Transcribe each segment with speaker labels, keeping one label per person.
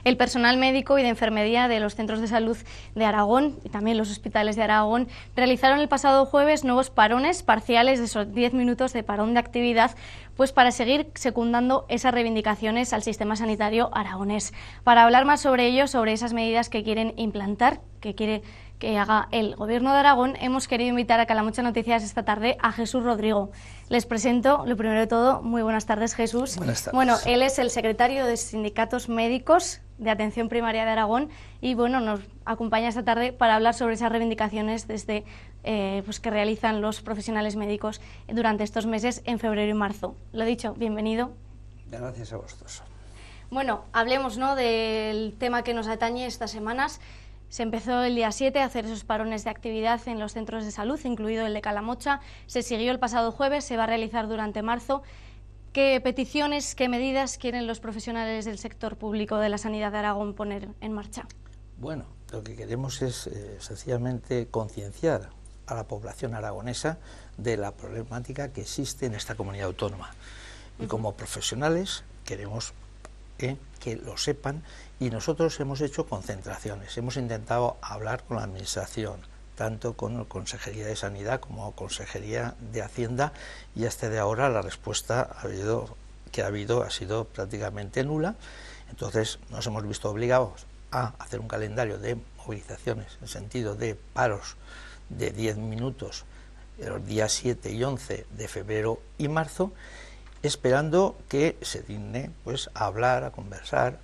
Speaker 1: El personal médico y de enfermería de los centros de salud de Aragón y también los hospitales de Aragón realizaron el pasado jueves nuevos parones parciales de esos 10 minutos de parón de actividad, pues para seguir secundando esas reivindicaciones al sistema sanitario aragonés. Para hablar más sobre ello, sobre esas medidas que quieren implantar, que quiere que haga el Gobierno de Aragón, hemos querido invitar a Calamocha Noticias esta tarde a Jesús Rodrigo. Les presento, lo primero de todo, muy buenas tardes, Jesús.
Speaker 2: Buenas tardes.
Speaker 1: Bueno, él es el secretario de Sindicatos Médicos de Atención Primaria de Aragón y bueno, nos acompaña esta tarde para hablar sobre esas reivindicaciones desde, pues que realizan los profesionales médicos durante estos meses en febrero y marzo. Lo dicho, bienvenido.
Speaker 2: Gracias a vosotros.
Speaker 1: Bueno, hablemos, ¿no?, del tema que nos atañe estas semanas. Se empezó el día 7 a hacer esos parones de actividad en los centros de salud, incluido el de Calamocha. Se siguió el pasado jueves, se va a realizar durante marzo. ¿Qué peticiones, qué medidas quieren los profesionales del sector público de la sanidad de Aragón poner en marcha?
Speaker 2: Bueno, lo que queremos es sencillamente concienciar a la población aragonesa de la problemática que existe en esta comunidad autónoma. Y como profesionales queremos que lo sepan, y nosotros hemos hecho concentraciones, hemos intentado hablar con la Administración, tanto con la Consejería de Sanidad como Consejería de Hacienda, y hasta de ahora la respuesta ha sido prácticamente nula. Entonces nos hemos visto obligados a hacer un calendario de movilizaciones en sentido de paros de 10 minutos los días 7 y 11 de febrero y marzo, esperando que se digne pues a hablar, a conversar,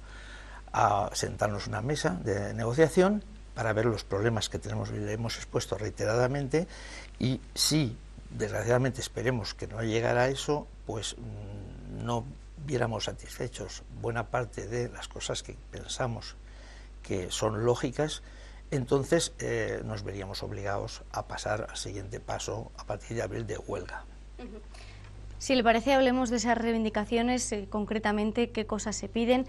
Speaker 2: a sentarnos en una mesa de negociación para ver los problemas que tenemos y le hemos expuesto reiteradamente, y si desgraciadamente esperemos que no llegara a eso, pues no viéramos satisfechos buena parte de las cosas que pensamos que son lógicas, entonces nos veríamos obligados a pasar al siguiente paso a partir de abril de huelga.
Speaker 1: Si le parece, hablemos de esas reivindicaciones, concretamente qué cosas se piden.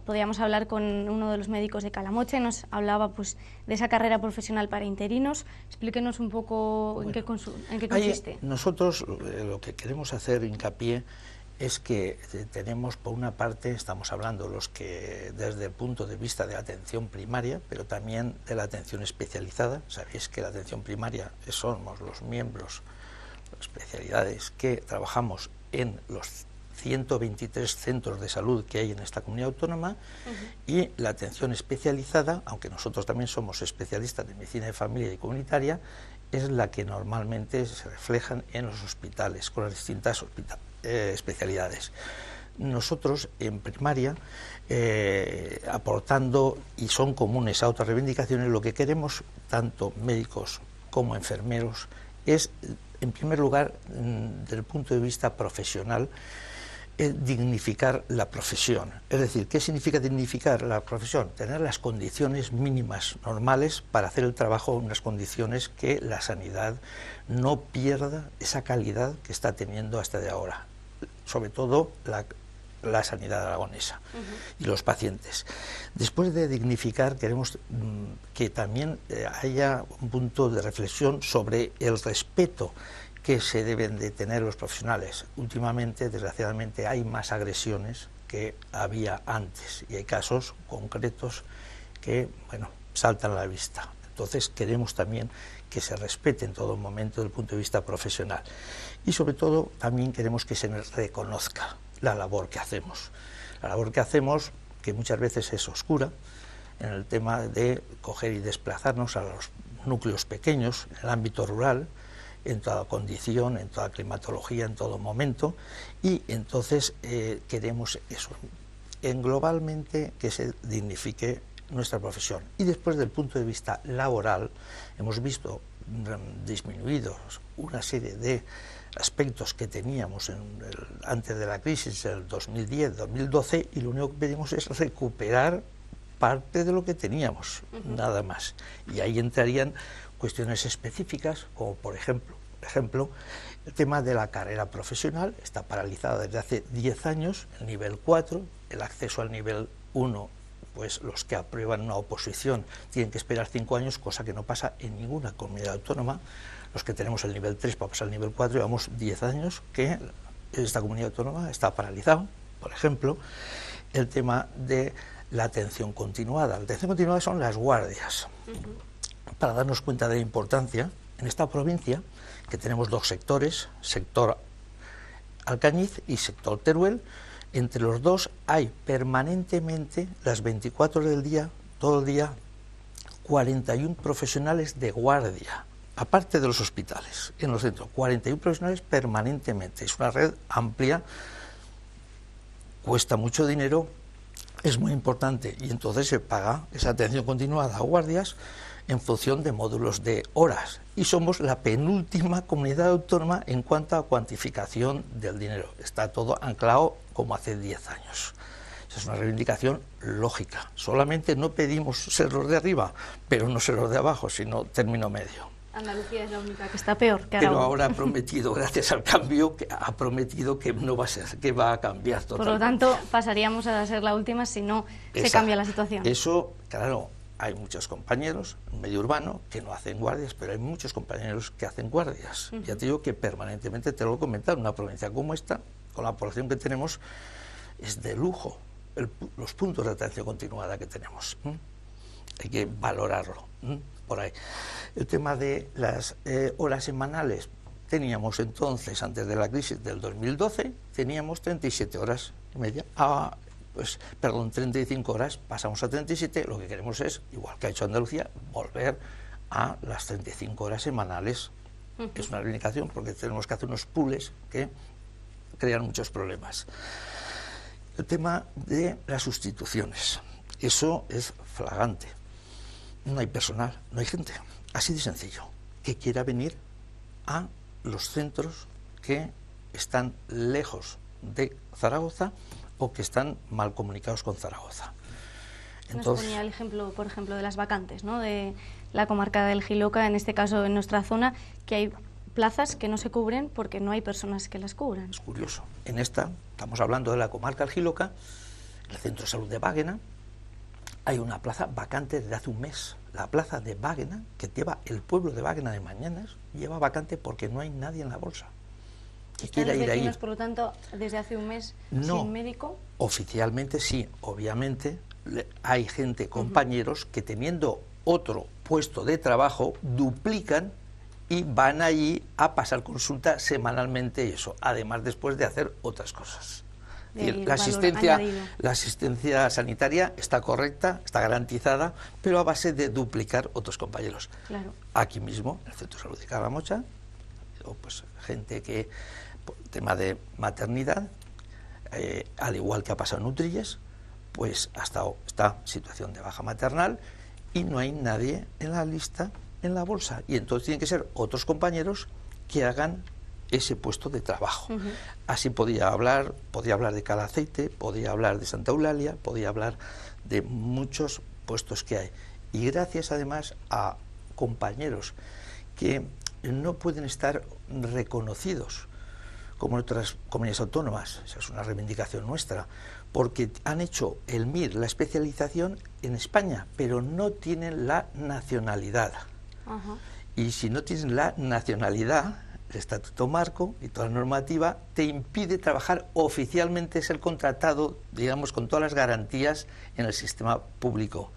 Speaker 1: Podríamos hablar con uno de los médicos de Calamocha y nos hablaba pues de esa carrera profesional para interinos. Explíquenos un poco en qué consiste.
Speaker 2: Nosotros lo que queremos hacer hincapié es que tenemos, por una parte, estamos hablando los que desde el punto de vista de la atención primaria, pero también de la atención especializada. Sabéis que la atención primaria somos los miembros, especialidades que trabajamos en los 123 centros de salud que hay en esta comunidad autónoma, y la atención especializada, aunque nosotros también somos especialistas de medicina de familia y comunitaria, es la que normalmente se reflejan en los hospitales con las distintas especialidades. Nosotros en primaria, aportando, y son comunes a otras reivindicaciones, lo que queremos, tanto médicos como enfermeros, es, en primer lugar, desde el punto de vista profesional, dignificar la profesión. Es decir, ¿qué significa dignificar la profesión? Tener las condiciones mínimas normales para hacer el trabajo en unas condiciones que la sanidad no pierda esa calidad que está teniendo hasta de ahora, sobre todo la sanidad aragonesa y los pacientes. Después de dignificar, queremos que también haya un punto de reflexión sobre el respeto que se deben de tener los profesionales. Últimamente, desgraciadamente, hay más agresiones que había antes, y hay casos concretos que, bueno, saltan a la vista. Entonces queremos también que se respete en todo momento desde el punto de vista profesional, y sobre todo también queremos que se reconozca la labor que hacemos. La labor que hacemos, que muchas veces es oscura, en el tema de coger y desplazarnos a los núcleos pequeños, en el ámbito rural, en toda condición, en toda climatología, en todo momento, y entonces queremos eso, globalmente que se dignifique nuestra profesión. Y después, del punto de vista laboral, hemos visto disminuidos una serie de aspectos que teníamos antes de la crisis, el 2010-2012, y lo único que pedimos es recuperar parte de lo que teníamos, nada más. Y ahí entrarían cuestiones específicas, como por ejemplo, el tema de la carrera profesional. Está paralizada desde hace 10 años, el nivel 4, el acceso al nivel 1, pues los que aprueban una oposición tienen que esperar 5 años, cosa que no pasa en ninguna comunidad autónoma. Los que tenemos el nivel 3 para pasar al nivel 4, llevamos 10 años que esta comunidad autónoma está paralizada. Por ejemplo, el tema de la atención continuada. La atención continuada son las guardias. Para darnos cuenta de la importancia, en esta provincia, que tenemos dos sectores, sector Alcañiz y sector Teruel, entre los dos hay permanentemente, las 24 horas del día, todo el día, 41 profesionales de guardia, aparte de los hospitales, en los centros, 41 profesionales permanentemente. Es una red amplia, cuesta mucho dinero, es muy importante, y entonces se paga esa atención continuada a guardias en función de módulos de horas, y somos la penúltima comunidad autónoma en cuanto a cuantificación del dinero. Está todo anclado como hace 10 años. Esa es una reivindicación lógica. Solamente no pedimos ser los de arriba, pero no ser los de abajo, sino término medio.
Speaker 1: Andalucía es la única que está peor que Aragón.
Speaker 2: Pero ahora ha prometido, gracias al cambio, ha prometido que no va a ser, que va a cambiar totalmente.
Speaker 1: Por lo tanto, pasaríamos a ser la última si no se cambia la situación.
Speaker 2: Eso, claro, hay muchos compañeros en medio urbano que no hacen guardias, pero hay muchos compañeros que hacen guardias. Ya te digo que permanentemente, te lo voy a comentar, una provincia como esta, con la población que tenemos, es de lujo los puntos de atención continuada que tenemos. Hay que valorarlo por ahí. El tema de las horas semanales, teníamos entonces, antes de la crisis del 2012, teníamos 37 horas y media. 35 horas, pasamos a 37, lo que queremos es, igual que ha hecho Andalucía, volver a las 35 horas semanales, que es una reivindicación, porque tenemos que hacer unos pools que crean muchos problemas. El tema de las sustituciones, eso es flagrante. No hay personal, no hay gente, así de sencillo, que quiera venir a los centros que están lejos de Zaragoza o que están mal comunicados con Zaragoza.
Speaker 1: Entonces, nos ponía el ejemplo, por ejemplo, de las vacantes, ¿no?, de la comarca del Jiloca, en este caso en nuestra zona, que hay plazas que no se cubren porque no hay personas que las cubran.
Speaker 2: Es curioso. En esta, estamos hablando de la comarca del Jiloca, en el Centro de Salud de Báguena, hay una plaza vacante desde hace un mes. La plaza de Báguena, que lleva el pueblo de Báguena de Mañanas, lleva vacante porque no hay nadie en la bolsa que quiera ir ahí.
Speaker 1: Por lo tanto, desde hace un mes sin médico.
Speaker 2: Oficialmente sí, obviamente hay gente, compañeros, que teniendo otro puesto de trabajo, duplican y van allí a pasar consulta semanalmente, y eso, además después de hacer otras cosas. La asistencia sanitaria está correcta, está garantizada, pero a base de duplicar otros compañeros.
Speaker 1: Claro.
Speaker 2: Aquí mismo, en el Centro de Salud de Calamocha, pues gente que, por tema de maternidad, al igual que ha pasado en Utrillas, pues ha estado esta situación de baja maternal y no hay nadie en la lista, en la bolsa, y entonces tienen que ser otros compañeros que hagan ese puesto de trabajo. Así podía hablar de Calaceite, podía hablar de Santa Eulalia, podía hablar de muchos puestos que hay. Y gracias además a compañeros que no pueden estar reconocidos como en otras comunidades autónomas, esa es una reivindicación nuestra, porque han hecho el MIR, la especialización en España, pero no tienen la nacionalidad. Y si no tienen la nacionalidad, el Estatuto Marco y toda la normativa te impide trabajar oficialmente, ser contratado, digamos, con todas las garantías en el sistema público.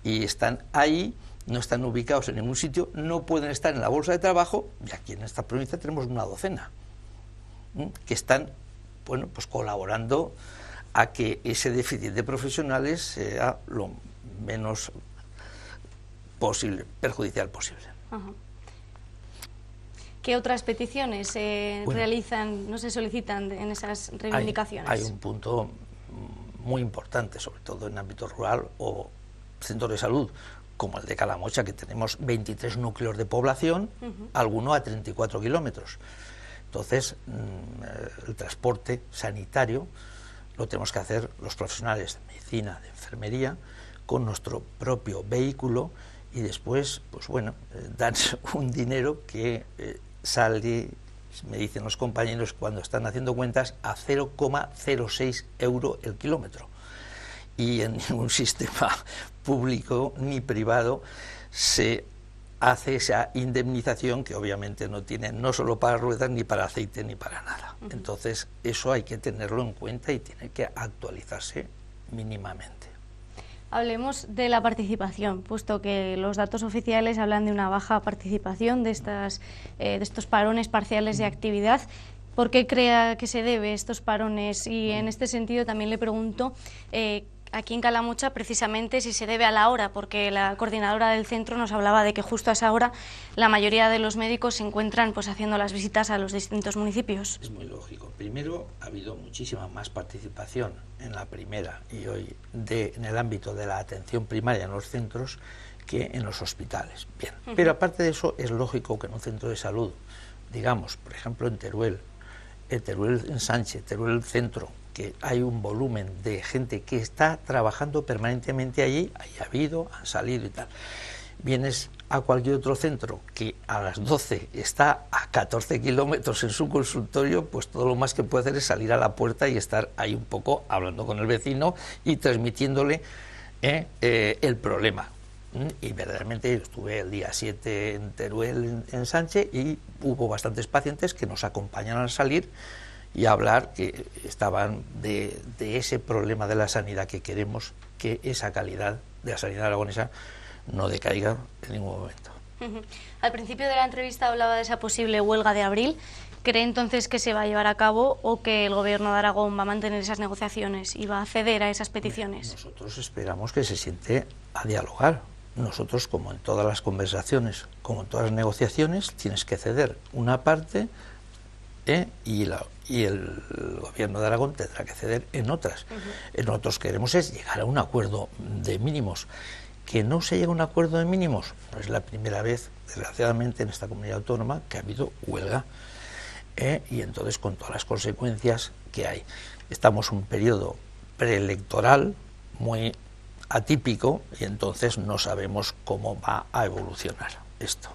Speaker 2: Y están ahí, no están ubicados en ningún sitio, no pueden estar en la bolsa de trabajo, y aquí en esta provincia tenemos una docena, que están, bueno, pues colaborando a que ese déficit de profesionales sea lo menos posible, perjudicial posible.
Speaker 1: ¿Qué otras peticiones realizan, no se solicitan en esas reivindicaciones?
Speaker 2: Hay un punto muy importante, sobre todo en ámbito rural o centros de salud, como el de Calamocha, que tenemos 23 núcleos de población, alguno a 34 kilómetros. Entonces, el transporte sanitario lo tenemos que hacer los profesionales de medicina, de enfermería, con nuestro propio vehículo, y después, pues bueno, dan un dinero que sale, me dicen los compañeros cuando están haciendo cuentas, a 0,06 € el kilómetro. Y en ningún sistema público ni privado se hace esa indemnización, que obviamente no tiene no solo para ruedas, ni para aceite, ni para nada. Entonces, eso hay que tenerlo en cuenta y tiene que actualizarse mínimamente.
Speaker 1: Hablemos de la participación, puesto que los datos oficiales hablan de una baja participación de estos parones parciales de actividad. ¿Por qué cree que se debe estos parones? Y en este sentido también le pregunto, aquí en Calamocha, precisamente, si se debe a la hora, porque la coordinadora del centro nos hablaba de que justo a esa hora la mayoría de los médicos se encuentran pues haciendo las visitas a los distintos municipios.
Speaker 2: Es muy lógico. Primero, ha habido muchísima más participación en la primera y hoy en el ámbito de la atención primaria en los centros que en los hospitales. Bien, pero aparte de eso, es lógico que en un centro de salud, digamos, por ejemplo, en Teruel en Sánchez, Teruel Centro, que hay un volumen de gente que está trabajando permanentemente allí, ahí ha habido, han salido y tal. Vienes a cualquier otro centro que a las 12 está a 14 kilómetros en su consultorio, pues todo lo más que puede hacer es salir a la puerta y estar ahí un poco hablando con el vecino y transmitiéndole el problema. Y verdaderamente yo estuve el día 7 en Teruel, en Sánchez, y hubo bastantes pacientes que nos acompañaron al salir y a hablar que estaban de ese problema de la sanidad, que queremos que esa calidad de la sanidad aragonesa no decaiga en ningún momento.
Speaker 1: Al principio de la entrevista hablaba de esa posible huelga de abril. ¿Cree entonces que se va a llevar a cabo o que el Gobierno de Aragón va a mantener esas negociaciones y va a ceder a esas peticiones?
Speaker 2: Nosotros esperamos que se siente a dialogar. Nosotros, como en todas las conversaciones, como en todas las negociaciones, tienes que ceder una parte y el Gobierno de Aragón tendrá que ceder en otras. Nosotros queremos es llegar a un acuerdo de mínimos. Que no se llega a un acuerdo de mínimos, no es la primera vez, desgraciadamente, en esta comunidad autónoma que ha habido huelga, y entonces con todas las consecuencias que hay. Estamos en un periodo preelectoral muy atípico y entonces no sabemos cómo va a evolucionar esto.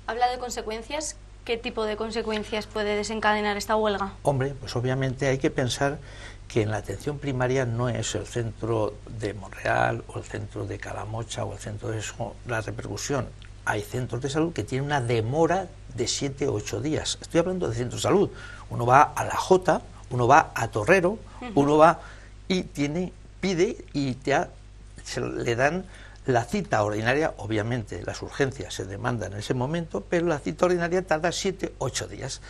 Speaker 1: Habla de consecuencias. ¿Qué tipo de consecuencias puede desencadenar esta huelga?
Speaker 2: Hombre, pues obviamente hay que pensar que en la atención primaria no es el centro de Monreal o el centro de Calamocha o el centro de eso la repercusión. Hay centros de salud que tienen una demora de 7 o 8 días. Estoy hablando de centros de salud. Uno va a la Jota, uno va a Torrero, uno va y pide y le dan la cita ordinaria. Obviamente las urgencias se demandan en ese momento, pero la cita ordinaria tarda 7 o 8 días.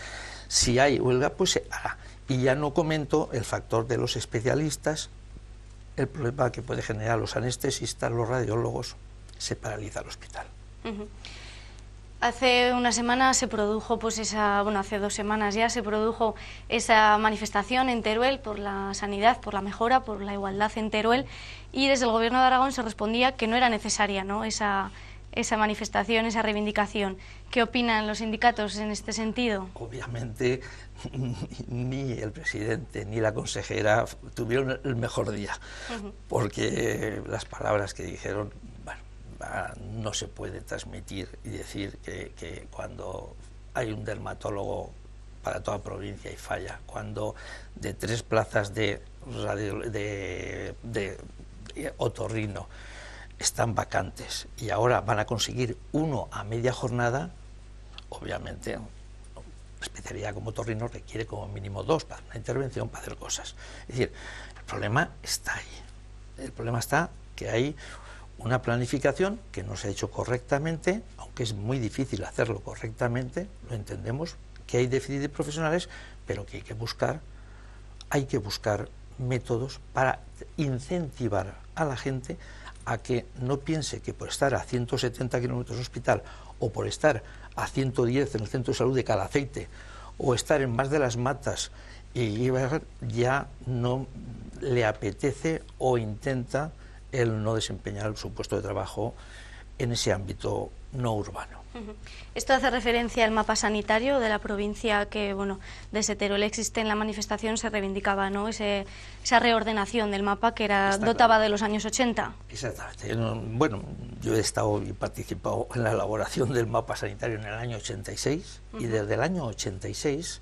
Speaker 2: Si hay huelga, pues se hará. Y ya no comento el factor de los especialistas, el problema que puede generar los anestesistas, los radiólogos, se paraliza el hospital.
Speaker 1: Hace una semana se produjo, hace 2 semanas ya se produjo esa manifestación en Teruel por la sanidad, por la mejora, por la igualdad en Teruel, y desde el Gobierno de Aragón se respondía que no era necesaria, ¿no?, esa manifestación, esa reivindicación. ¿Qué opinan los sindicatos en este sentido?
Speaker 2: Obviamente ni el presidente ni la consejera tuvieron el mejor día, porque las palabras que dijeron, no se puede transmitir y decir que cuando hay un dermatólogo para toda provincia y falla, cuando de 3 plazas de otorrino están vacantes y ahora van a conseguir 1 a media jornada, obviamente una especialidad como otorrino requiere como mínimo 2 para una intervención, para hacer cosas. Es decir, el problema está ahí. El problema está que hay una planificación que no se ha hecho correctamente, aunque es muy difícil hacerlo correctamente, lo entendemos, que hay déficit de profesionales, pero que hay que buscar métodos para incentivar a la gente a que no piense que por estar a 170 kilómetros del hospital o por estar a 110 en el centro de salud de Calaceite o estar en Mas de las Matas y ya no le apetece o intenta el no desempeñar su puesto de trabajo en ese ámbito no urbano.
Speaker 1: Esto hace referencia al mapa sanitario de la provincia que, desde Teruel existe en la manifestación, se reivindicaba, ¿no?, esa reordenación del mapa que dotaba de los años 80.
Speaker 2: Exactamente. Bueno, yo he estado y participado en la elaboración del mapa sanitario en el año 86 y desde el año 86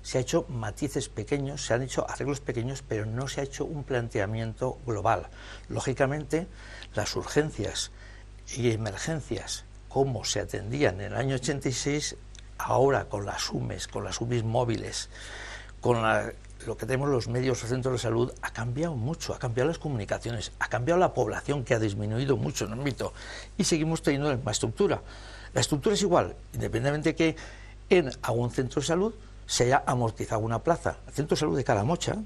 Speaker 2: se ha hecho matices pequeños, se han hecho arreglos pequeños, pero no se ha hecho un planteamiento global. Lógicamente, las urgencias y emergencias, como se atendían en el año 86, ahora con las UMES móviles, con la lo que tenemos los medios o centros de salud ha cambiado mucho, ha cambiado las comunicaciones, ha cambiado la población, que ha disminuido mucho en el ámbito, y seguimos teniendo la misma estructura. La estructura es igual, independientemente de que en algún centro de salud se haya amortizado una plaza. El centro de salud de Calamocha,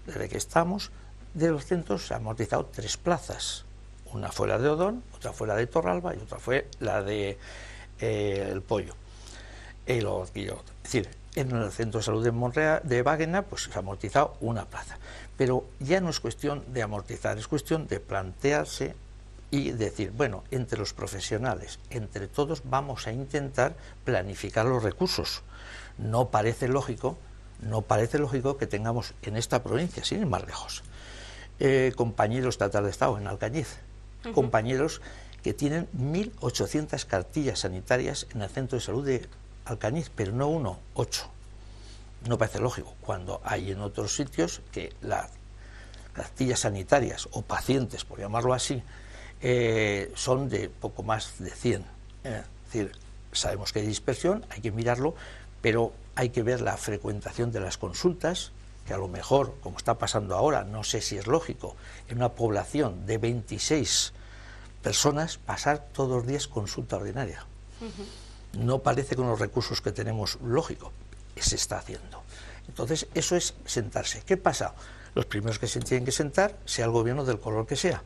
Speaker 2: desde que estamos, de los centros se han amortizado 3 plazas. Una fue la de Odón, otra fue la de Torralba y otra fue la de El Pollo. Es decir, en el centro de salud de Báguena pues se ha amortizado una plaza. Pero ya no es cuestión de amortizar, es cuestión de plantearse y decir, bueno, entre los profesionales, entre todos vamos a intentar planificar los recursos. No parece lógico que tengamos en esta provincia, sin ir más lejos, compañeros estatal de Estado en Alcañiz, compañeros que tienen 1.800 cartillas sanitarias en el centro de salud de Alcañiz, pero no 1, 8. No parece lógico, cuando hay en otros sitios que las cartillas sanitarias o pacientes, por llamarlo así, son de poco más de 100. Es decir, sabemos que hay dispersión, hay que mirarlo, pero hay que ver la frecuentación de las consultas, que a lo mejor, como está pasando ahora, no sé si es lógico, en una población de 26 personas, pasar todos los días consulta ordinaria. No parece con los recursos que tenemos lógico, se está haciendo. Entonces, eso es sentarse. ¿Qué pasa? Los primeros que se tienen que sentar, sea el gobierno del color que sea.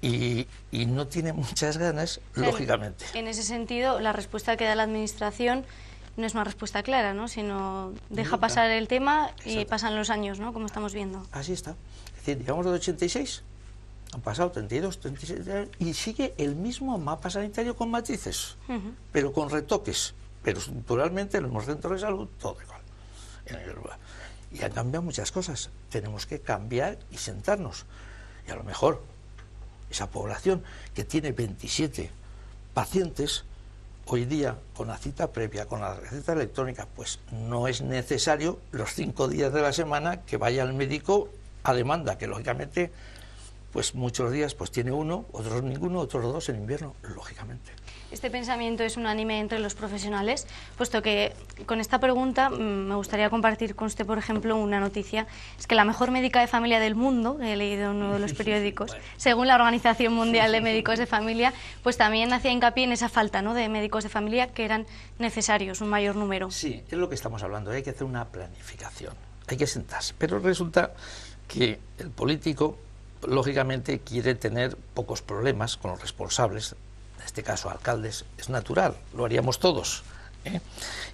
Speaker 2: Y no tiene muchas ganas, lógicamente.
Speaker 1: En ese sentido, la respuesta que da la Administración no es una respuesta clara, ¿no? Sino deja pasar el tema y pasan los años, ¿no? Como estamos viendo.
Speaker 2: Así está. Es decir, llegamos de 86, han pasado 32, 36 y sigue el mismo mapa sanitario con matices, pero con retoques. Pero estructuralmente en los centros de salud todo igual. Y han cambiado muchas cosas. Tenemos que cambiar y sentarnos. Y a lo mejor esa población que tiene 27 pacientes, hoy día con la cita previa, con la receta electrónica, pues no es necesario los 5 días de la semana que vaya al médico a demanda, que lógicamente pues muchos días pues tiene uno, otros ninguno, otros 2 en invierno, lógicamente.
Speaker 1: Este pensamiento es unánime entre los profesionales, puesto que con esta pregunta me gustaría compartir con usted, por ejemplo, una noticia. Es que la mejor médica de familia del mundo, he leído en uno de los periódicos, según la Organización Mundial de Médicos de Familia, pues también hacía hincapié en esa falta, ¿no?, de médicos de familia que eran necesarios, un mayor número.
Speaker 2: Sí, es lo que estamos hablando, hay que hacer una planificación, hay que sentarse, pero resulta que el político, lógicamente, quiere tener pocos problemas con los responsables, en este caso alcaldes, es natural, lo haríamos todos, ¿eh?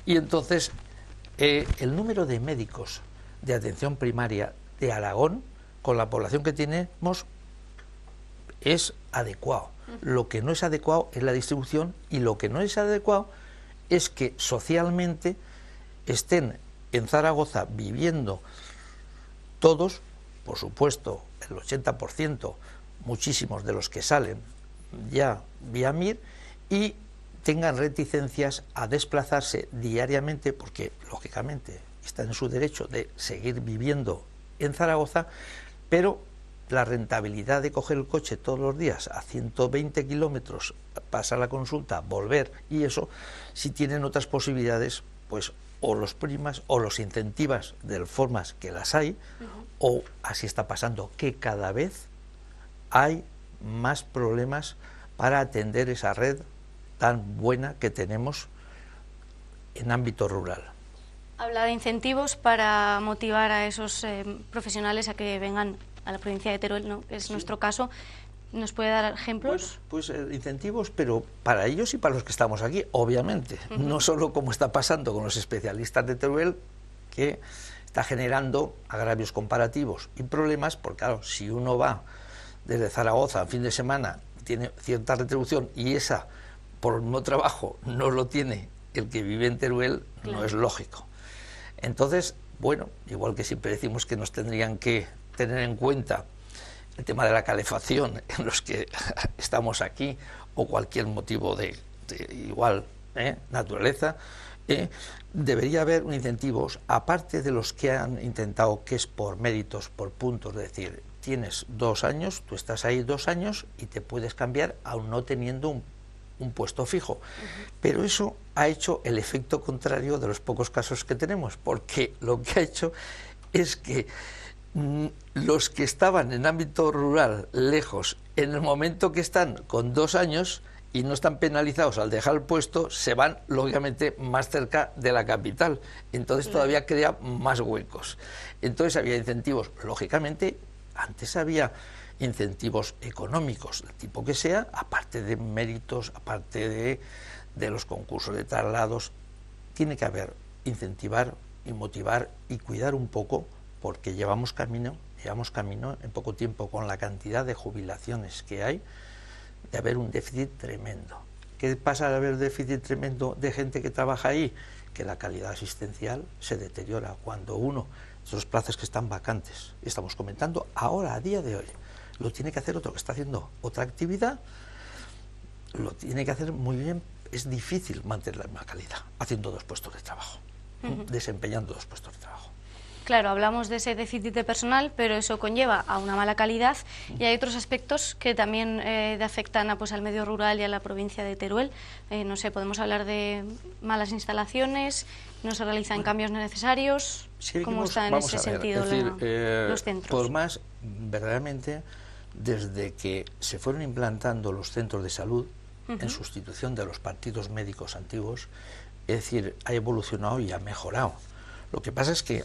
Speaker 2: Y entonces el número de médicos de atención primaria de Aragón, con la población que tenemos, es adecuado. Lo que no es adecuado es la distribución, y lo que no es adecuado es que socialmente estén en Zaragoza viviendo todos, por supuesto el 80%, muchísimos de los que salen ya vía MIR, y tengan reticencias a desplazarse diariamente, porque lógicamente están en su derecho de seguir viviendo en Zaragoza, pero la rentabilidad de coger el coche todos los días a 120 kilómetros, pasar la consulta, volver, y eso, si tienen otras posibilidades, pues o los primas o los incentivas de formas que las hay, o así está pasando, que cada vez hay más problemas para atender esa red tan buena que tenemos en ámbito rural.
Speaker 1: Habla de incentivos para motivar a esos profesionales a que vengan a la provincia de Teruel, ¿no?, que es nuestro caso. ¿Nos puede dar ejemplos?
Speaker 2: Pues incentivos, pero para ellos y para los que estamos aquí, obviamente. No solo como está pasando con los especialistas de Teruel, que está generando agravios comparativos y problemas, porque claro, si uno va desde Zaragoza a fin de semana, tiene cierta retribución, y esa, por no trabajo, no lo tiene el que vive en Teruel, claro, no es lógico. Entonces, bueno, igual que siempre decimos que nos tendrían que tener en cuenta el tema de la calefacción en los que estamos aquí, o cualquier motivo de igual naturaleza, debería haber incentivos, aparte de los que han intentado, que es por méritos, por puntos, es decir, tienes 2 años, tú estás ahí 2 años y te puedes cambiar aún no teniendo un puesto fijo. Pero eso ha hecho el efecto contrario de los pocos casos que tenemos, porque lo que ha hecho es que los que estaban en ámbito rural, lejos, en el momento que están con 2 años y no están penalizados al dejar el puesto, se van, lógicamente, más cerca de la capital. Entonces todavía crea más huecos. Entonces había incentivos, lógicamente, antes había incentivos económicos, del tipo que sea, aparte de méritos, aparte de los concursos de traslados. Tiene que haber, incentivar y motivar y cuidar un poco, porque llevamos camino en poco tiempo, con la cantidad de jubilaciones que hay, de haber un déficit tremendo. ¿Qué pasa al haber déficit tremendo de gente que trabaja ahí? Que la calidad asistencial se deteriora cuando uno, esos plazas que están vacantes, estamos comentando ahora, a día de hoy, lo tiene que hacer otro que está haciendo otra actividad, lo tiene que hacer muy bien. Es difícil mantener la misma calidad haciendo 2 puestos de trabajo, desempeñando 2 puestos de trabajo.
Speaker 1: Claro, hablamos de ese déficit de personal, pero eso conlleva a una mala calidad, y hay otros aspectos que también afectan al medio rural y a la provincia de Teruel. No sé, podemos hablar de malas instalaciones, no se realizan cambios necesarios. ¿Cómo está en ese sentido los centros?
Speaker 2: Por más, verdaderamente, desde que se fueron implantando los centros de salud, en sustitución de los partidos médicos antiguos, es decir, ha evolucionado y ha mejorado. Lo que pasa es que,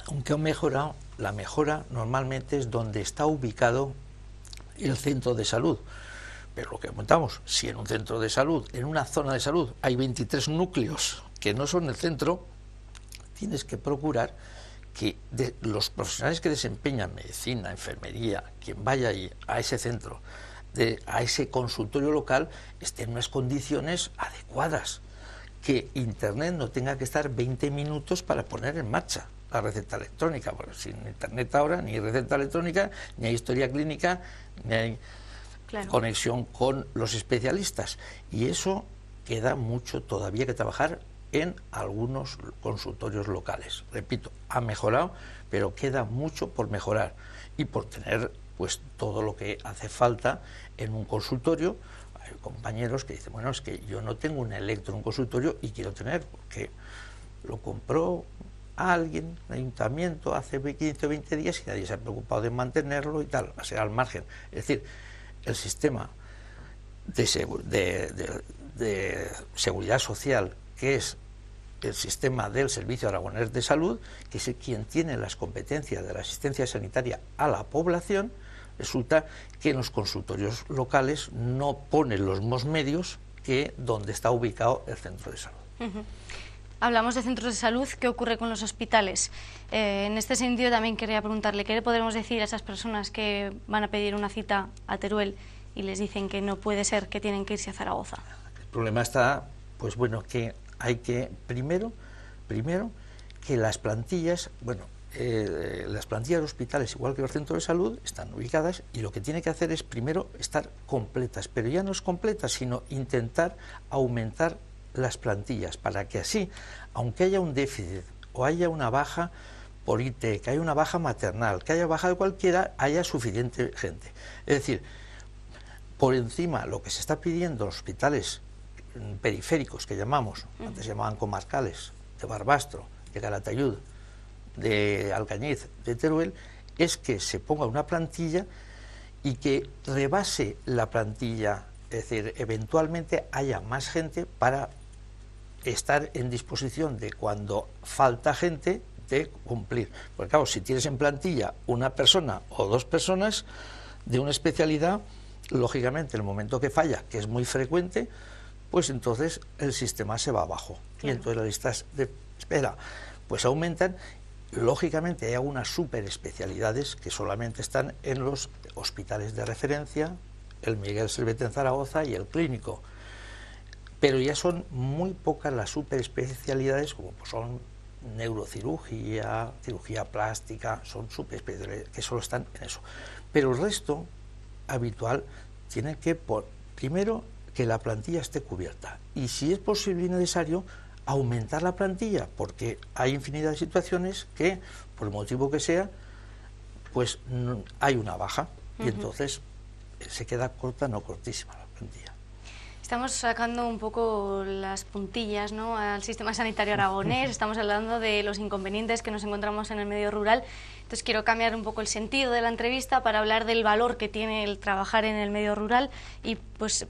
Speaker 2: aunque ha mejorado, la mejora normalmente es donde está ubicado el centro de salud. Pero lo que comentamos, si en un centro de salud, en una zona de salud, hay 23 núcleos que no son el centro, tienes que procurar que los profesionales que desempeñan medicina, enfermería, quien vaya ahí a ese centro, a ese consultorio local, esté en unas condiciones adecuadas, que Internet no tenga que estar 20 minutos para poner en marcha la receta electrónica, porque sin Internet ahora ni receta electrónica, ni hay historia clínica, ni hay conexión con los especialistas, y eso queda mucho todavía que trabajar en algunos consultorios locales. Repito, ha mejorado, pero queda mucho por mejorar y por tener pues todo lo que hace falta en un consultorio. Hay compañeros que dicen, bueno, es que yo no tengo un electro en un consultorio y quiero tener, porque lo compró alguien, un ayuntamiento, hace 15 o 20 días y nadie se ha preocupado de mantenerlo y tal, o sea, al margen. Es decir, el sistema de seguridad social, que es el sistema del Servicio Aragonés de Salud, que es quien tiene las competencias de la asistencia sanitaria a la población, resulta que en los consultorios locales no ponen los mismos medios que donde está ubicado el centro de salud.
Speaker 1: Hablamos de centros de salud, ¿qué ocurre con los hospitales? En este sentido también quería preguntarle, ¿qué le podemos decir a esas personas que van a pedir una cita a Teruel y les dicen que no puede ser, que tienen que irse a Zaragoza?
Speaker 2: El problema está, pues bueno, que hay que, primero, que las plantillas, las plantillas de hospitales, igual que los centros de salud, están ubicadas, y lo que tiene que hacer es, primero, estar completas, pero ya no es completas, sino intentar aumentar las plantillas, para que así, aunque haya un déficit o haya una baja por IT, que haya una baja maternal, que haya baja de cualquiera, haya suficiente gente. Es decir, por encima lo que se está pidiendo en los hospitales periféricos, que llamamos, antes se llamaban comarcales, de Barbastro, de Calatayud, de Alcañiz, de Teruel, es que se ponga una plantilla y que rebase la plantilla, es decir, eventualmente haya más gente para estar en disposición de, cuando falta gente, de cumplir. Porque claro, si tienes en plantilla una persona o 2 personas de una especialidad, lógicamente en el momento que falla, que es muy frecuente, pues entonces el sistema se va abajo. Claro. Y entonces las listas de espera pues aumentan. Lógicamente hay algunas superespecialidades que solamente están en los hospitales de referencia, el Miguel Servet en Zaragoza y el Clínico, pero ya son muy pocas las superespecialidades, como pues son neurocirugía, cirugía plástica, son superespecialidades que solo están en eso. Pero el resto habitual tiene que, primero, que la plantilla esté cubierta, y si es posible y necesario, aumentar la plantilla, porque hay infinidad de situaciones que, por el motivo que sea, pues hay una baja, y entonces se queda corta, no cortísima la plantilla.
Speaker 1: Estamos sacando un poco las puntillas, ¿no?, al sistema sanitario aragonés, estamos hablando de los inconvenientes que nos encontramos en el medio rural. Entonces quiero cambiar un poco el sentido de la entrevista para hablar del valor que tiene el trabajar en el medio rural y pues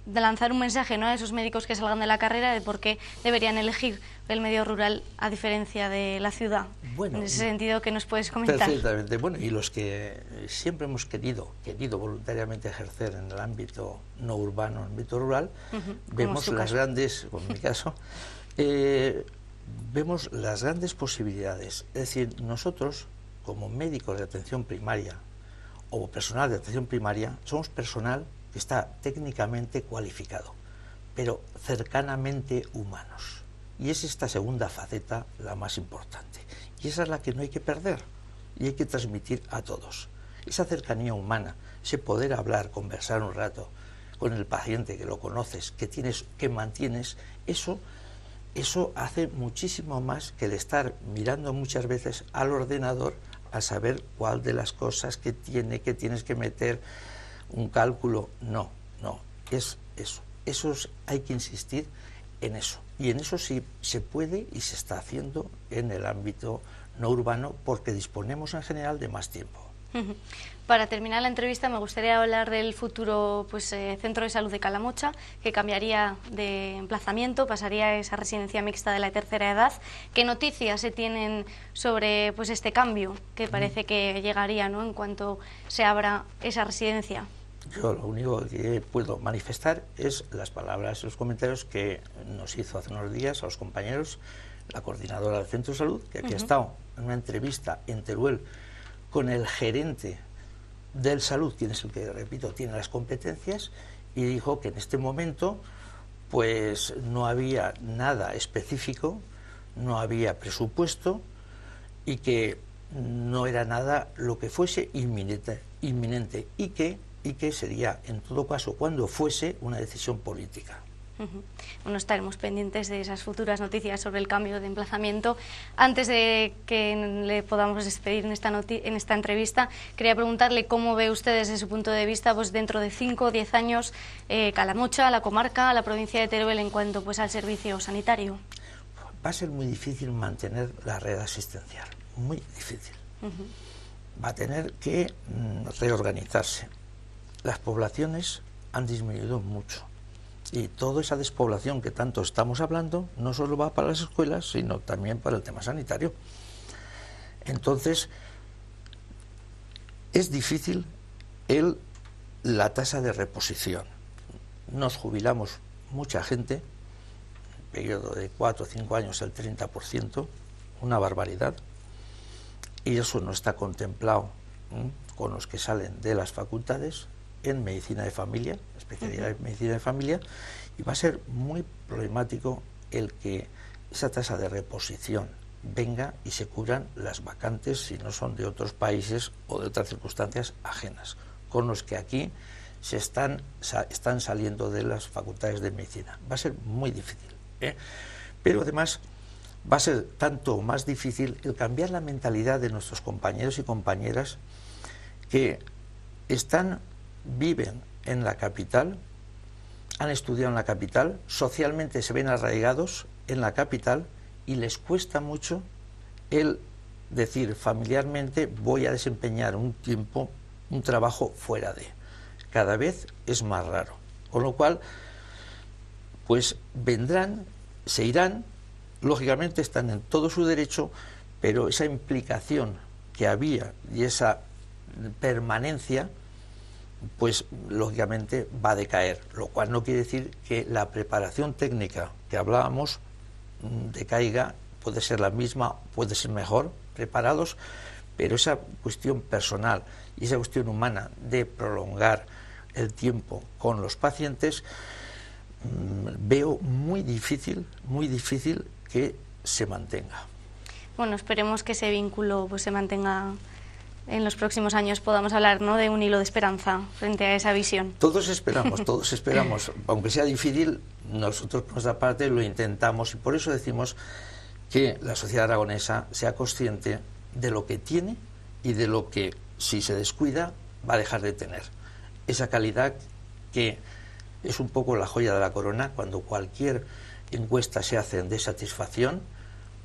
Speaker 1: de lanzar un mensaje, ¿no?, a esos médicos que salgan de la carrera de por qué deberían elegir el medio rural a diferencia de la ciudad. Bueno, en ese sentido, ¿qué nos puedes comentar?
Speaker 2: Perfectamente. Bueno, y los que siempre hemos querido voluntariamente ejercer en el ámbito no urbano, en el ámbito rural, vemos las grandes, como en mi caso, vemos las grandes posibilidades. Es decir, nosotros, como médicos de atención primaria o personal de atención primaria, somos personal que está técnicamente cualificado, pero cercanamente humanos. Y es esta segunda faceta la más importante. Y esa es la que no hay que perder y hay que transmitir a todos. Esa cercanía humana, ese poder hablar, conversar un rato con el paciente que lo conoces, que tienes, que mantienes, eso hace muchísimo más que el estar mirando muchas veces al ordenador a saber cuál de las cosas que tienes que meter, un cálculo. No, es eso. Hay que insistir en eso. Y en eso sí se puede y se está haciendo en el ámbito no urbano porque disponemos en general de más tiempo.
Speaker 1: Para terminar la entrevista me gustaría hablar del futuro Centro de Salud de Calamocha, que cambiaría de emplazamiento, pasaría a esa residencia mixta de la tercera edad. ¿Qué noticias se tienen sobre este cambio que parece que llegaría, ¿no?, en cuanto se abra esa residencia?
Speaker 2: Yo lo único que puedo manifestar es las palabras y los comentarios que nos hizo hace unos días a los compañeros la coordinadora del Centro de Salud, que aquí ha estado en una entrevista en Teruel con el gerente del salud, quien es el que, repito, tiene las competencias, y dijo que en este momento pues no había nada específico, no había presupuesto y que no era nada lo que fuese inminente y que sería, en todo caso, cuando fuese, una decisión política.
Speaker 1: Bueno, estaremos pendientes de esas futuras noticias sobre el cambio de emplazamiento. Antes de que le podamos despedir en esta entrevista, quería preguntarle cómo ve usted desde su punto de vista, pues dentro de 5 o 10 años, Calamocha, la comarca, la provincia de Teruel en cuanto al servicio sanitario.
Speaker 2: Va a ser muy difícil mantener la red asistencial, muy difícil. Va a tener que reorganizarse. Las poblaciones han disminuido mucho. Y toda esa despoblación que tanto estamos hablando no solo va para las escuelas, sino también para el tema sanitario. Entonces, es difícil la tasa de reposición. Nos jubilamos mucha gente, en un periodo de 4 o 5 años el 30%, una barbaridad, y eso no está contemplado con los que salen de las facultades en medicina de familia, especialidad de medicina de familia, y va a ser muy problemático el que esa tasa de reposición venga y se cubran las vacantes si no son de otros países o de otras circunstancias ajenas, con los que aquí se están saliendo de las facultades de medicina. Va a ser muy difícil, pero además va a ser tanto más difícil el cambiar la mentalidad de nuestros compañeros y compañeras que viven en la capital, han estudiado en la capital, socialmente se ven arraigados en la capital y les cuesta mucho el decir familiarmente voy a desempeñar un trabajo fuera de. Cada vez es más raro. Con lo cual, pues vendrán, se irán, lógicamente están en todo su derecho, pero esa implicación que había y esa permanencia, pues lógicamente va a decaer, lo cual no quiere decir que la preparación técnica que hablábamos decaiga, puede ser la misma, puede ser mejor preparados, pero esa cuestión personal y esa cuestión humana de prolongar el tiempo con los pacientes, veo muy difícil que se mantenga.
Speaker 1: Bueno, esperemos que ese vínculo pues se mantenga. En los próximos años podamos hablar, ¿no?, de un hilo de esperanza frente a esa visión.
Speaker 2: Todos esperamos, aunque sea difícil, nosotros por nuestra parte lo intentamos y por eso decimos que la sociedad aragonesa sea consciente de lo que tiene y de lo que, si se descuida, va a dejar de tener. Esa calidad que es un poco la joya de la corona. Cuando cualquier encuesta se hace de satisfacción,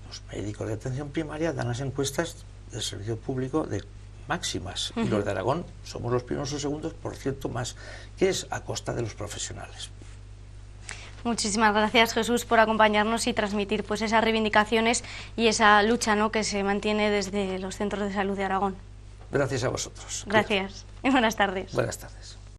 Speaker 2: los médicos de atención primaria dan las encuestas del servicio público de máximas, y los de Aragón somos los primeros o segundos, por cierto, más, que es a costa de los profesionales.
Speaker 1: Muchísimas gracias, Jesús, por acompañarnos y transmitir pues esas reivindicaciones y esa lucha, ¿no?, que se mantiene desde los centros de salud de Aragón.
Speaker 2: Gracias a vosotros.
Speaker 1: Gracias y buenas tardes.
Speaker 2: Buenas tardes.